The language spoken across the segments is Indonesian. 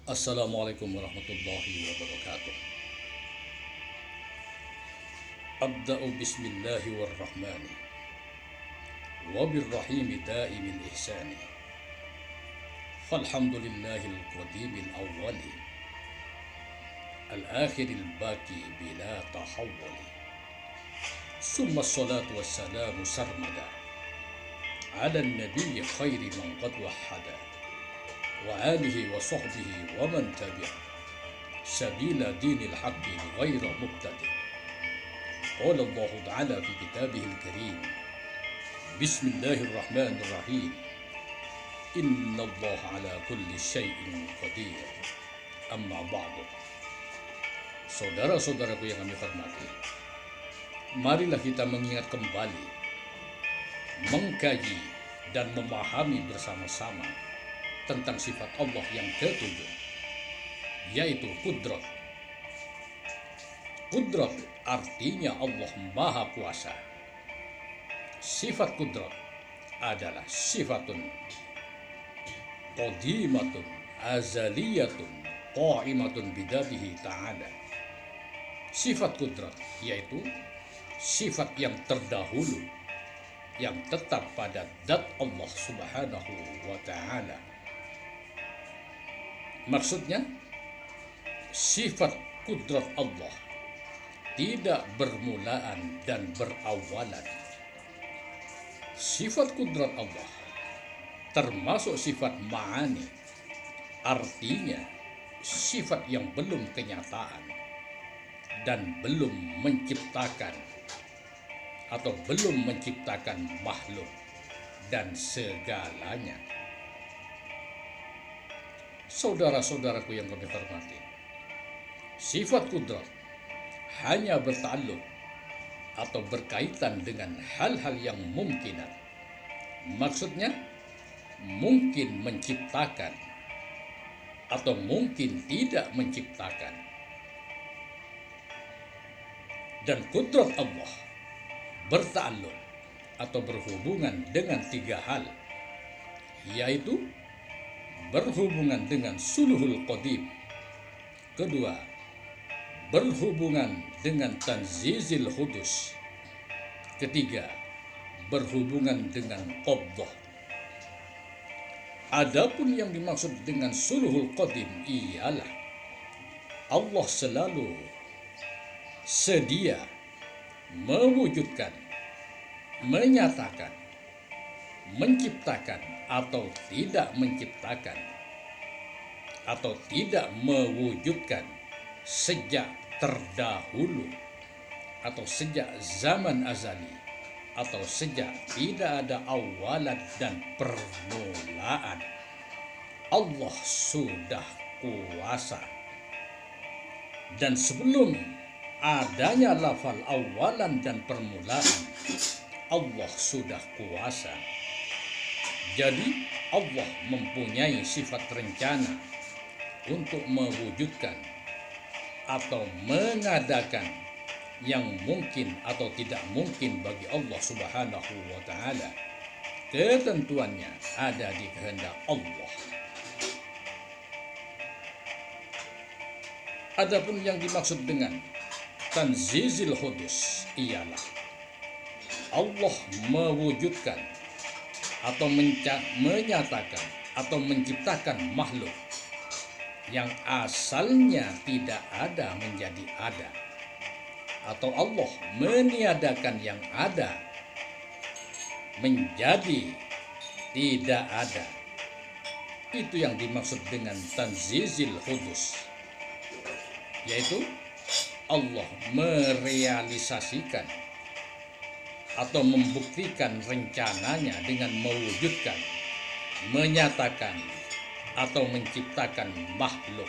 Assalamualaikum warahmatullahi wabarakatuh. Abda'u bismillahi warrahmani wabirrahimi daimil ihsani. Falhamdulillahil qadimil awwali al-akhiril baki bila tahawwali. Summa salatu wassalamu sarmada ala nabiyyi khairi man qad wahhada wa alihi wa sahbihi wa man tabi'a sabila dinil haqqi ghaira mubtadi'. Qala Allah Ta'ala fi kitabihil karim, Bismillahirrahmanirrahim, Inna Allah ala kulli syai'in qadir. Amma ba'du. Saudara-saudaraku yang kami hormati, marilah kita mengingat kembali, mengkaji dan memahami bersama-sama tentang sifat Allah yang ketujuh, yaitu kudrat. Kudrat artinya Allah Maha Kuasa. Sifat kudrat adalah sifatun qadimatun azaliyatun qa'imatun bidatihi ta'ala. Sifat kudrat yaitu sifat yang terdahulu yang tetap pada zat Allah Subhanahu wa Ta'ala. Maksudnya, sifat kudrat Allah tidak bermulaan dan berawalan. Sifat kudrat Allah termasuk sifat ma'ani, artinya sifat yang belum kenyataan dan belum menciptakan atau belum menciptakan makhluk dan segalanya. Saudara-saudaraku yang kami hormati, sifat kudrat hanya bertakluk atau berkaitan dengan hal-hal yang mungkinat. Maksudnya, mungkin menciptakan atau mungkin tidak menciptakan. Dan kudrat Allah bertakluk atau berhubungan dengan tiga hal, yaitu berhubungan dengan suluhul qadim, kedua berhubungan dengan tanzizil hudus, ketiga berhubungan dengan qabdah. Adapun yang dimaksud dengan suluhul qadim ialah Allah selalu sedia mewujudkan, menyatakan, menciptakan atau tidak menciptakan atau tidak mewujudkan sejak terdahulu atau sejak zaman azali atau sejak tidak ada awalan dan permulaan. Allah sudah kuasa, dan sebelum adanya lafal awalan dan permulaan, Allah sudah kuasa. Jadi Allah mempunyai sifat rencana untuk mewujudkan atau mengadakan yang mungkin atau tidak mungkin bagi Allah Subhanahu wa Ta'ala. Ketentuannya ada di kehendak Allah. Adapun yang dimaksud dengan tanzizil hudus ialah Allah mewujudkan atau menyatakan atau menciptakan makhluk yang asalnya tidak ada menjadi ada, atau Allah meniadakan yang ada menjadi tidak ada. Itu yang dimaksud dengan tanzizil hudus, yaitu Allah merealisasikan atau membuktikan rencananya dengan mewujudkan, menyatakan atau menciptakan makhluk.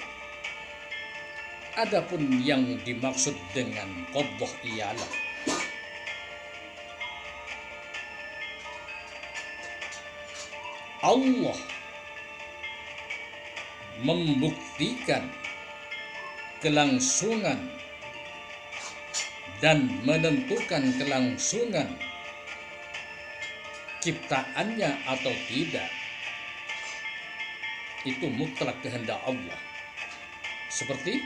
Adapun yang dimaksud dengan qabdah ialah Allah membuktikan kelangsungan dan menentukan kelangsungan ciptaannya atau tidak, itu mutlak kehendak Allah. Seperti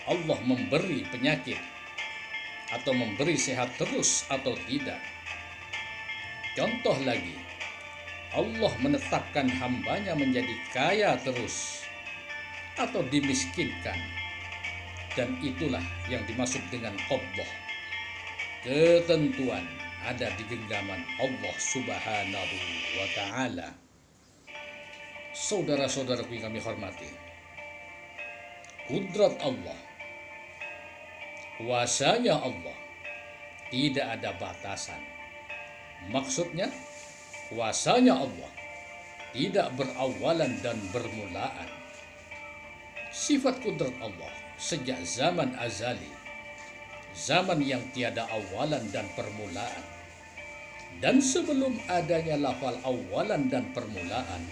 Allah memberi penyakit atau memberi sehat terus atau tidak. Contoh lagi, Allah menetapkan hambanya menjadi kaya terus atau dimiskinkan. Dan itulah yang dimaksud dengan qadah. Ketentuan ada di genggaman Allah Subhanahu wa ta'ala. Saudara-saudaraku yang kami hormati, kudrat Allah, kuasanya Allah tidak ada batasan. Maksudnya, kuasanya Allah tidak berawalan dan bermulaan. Sifat kudrat Allah sejak zaman azali, zaman yang tiada awalan dan permulaan. Dan sebelum adanya lafal awalan dan permulaan,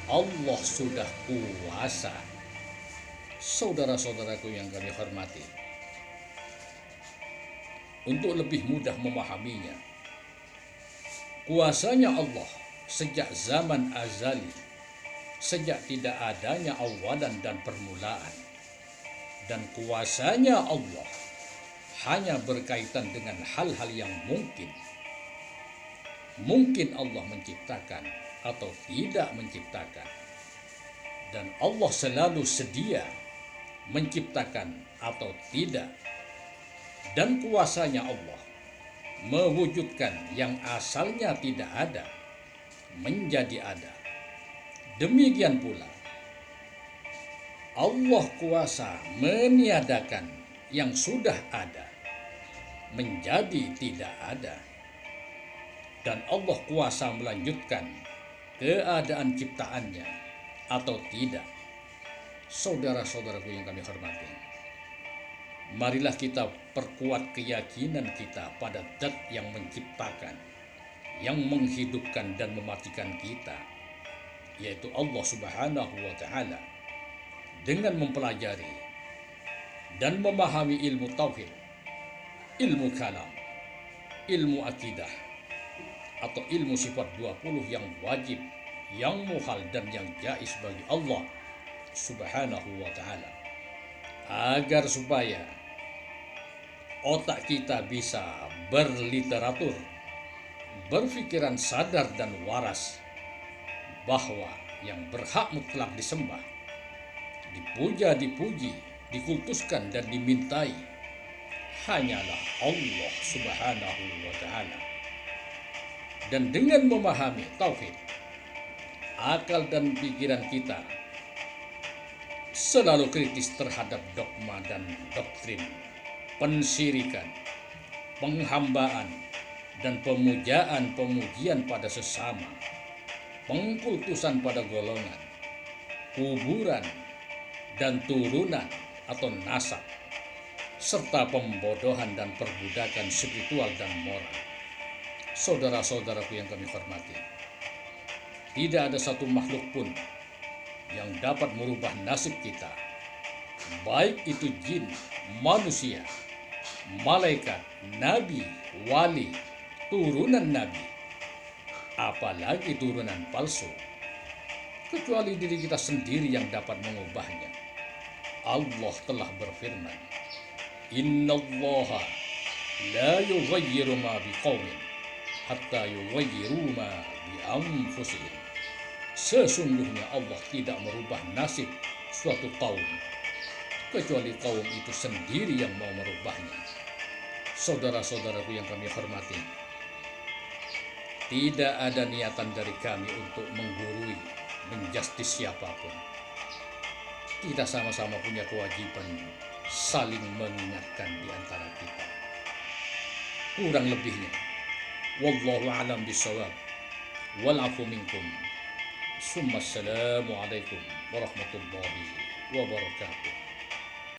Allah sudah kuasa. Saudara-saudaraku yang kami hormati, untuk lebih mudah memahaminya, kuasanya Allah sejak zaman azali, sejak tidak adanya awalan dan permulaan. Dan kuasanya Allah hanya berkaitan dengan hal-hal yang mungkin. Mungkin Allah menciptakan atau tidak menciptakan. Dan Allah selalu sedia menciptakan atau tidak. Dan kuasanya Allah mewujudkan yang asalnya tidak ada menjadi ada. Demikian pula Allah kuasa meniadakan yang sudah ada menjadi tidak ada. Dan Allah kuasa melanjutkan keadaan ciptaannya atau tidak. Saudara-saudaraku yang kami hormati, marilah kita perkuat keyakinan kita pada zat yang menciptakan, yang menghidupkan dan mematikan kita, yaitu Allah Subhanahu wa ta'ala, dengan mempelajari dan memahami ilmu tauhid, ilmu kalam, ilmu akidah, atau ilmu sifat 20 yang wajib, yang muhal dan yang jaiz bagi Allah Subhanahu wa ta'ala, agar supaya otak kita bisa berliteratur, berpikiran sadar dan waras bahwa yang berhak mutlak disembah, dipuja, dipuji, dikultuskan dan dimintai hanyalah Allah Subhanahu wa ta'ala. Dan dengan memahami tauhid, akal dan pikiran kita selalu kritis terhadap dogma dan doktrin, pensyirikan, penghambaan, dan pemujaan-pemujian pada sesama, pengkultusan pada golongan, kuburan, dan turunan atau nasab, serta pembodohan dan perbudakan spiritual dan moral. Saudara-saudaraku yang kami hormati, tidak ada satu makhluk pun yang dapat merubah nasib kita, baik itu jin, manusia, malaikat, nabi, wali, turunan nabi, apalagi turunan palsu, kecuali diri kita sendiri yang dapat mengubahnya. Allah telah berfirman, Innallaha la yughayyiru ma biqaumin hatta yughayyiru ma bi anfusihim. Sesungguhnya Allah tidak merubah nasib suatu kaum kecuali kaum itu sendiri yang mau merubahnya. Saudara-saudaraku yang kami hormati, tidak ada niatan dari kami untuk menggurui, menjustis siapapun. Kita sama-sama punya kewajiban saling mengingatkan di antara kita. Kurang lebihnya, wallahu a'lam bishawab. Wal 'afu minkum. Assalamualaikum warahmatullahi wabarakatuh.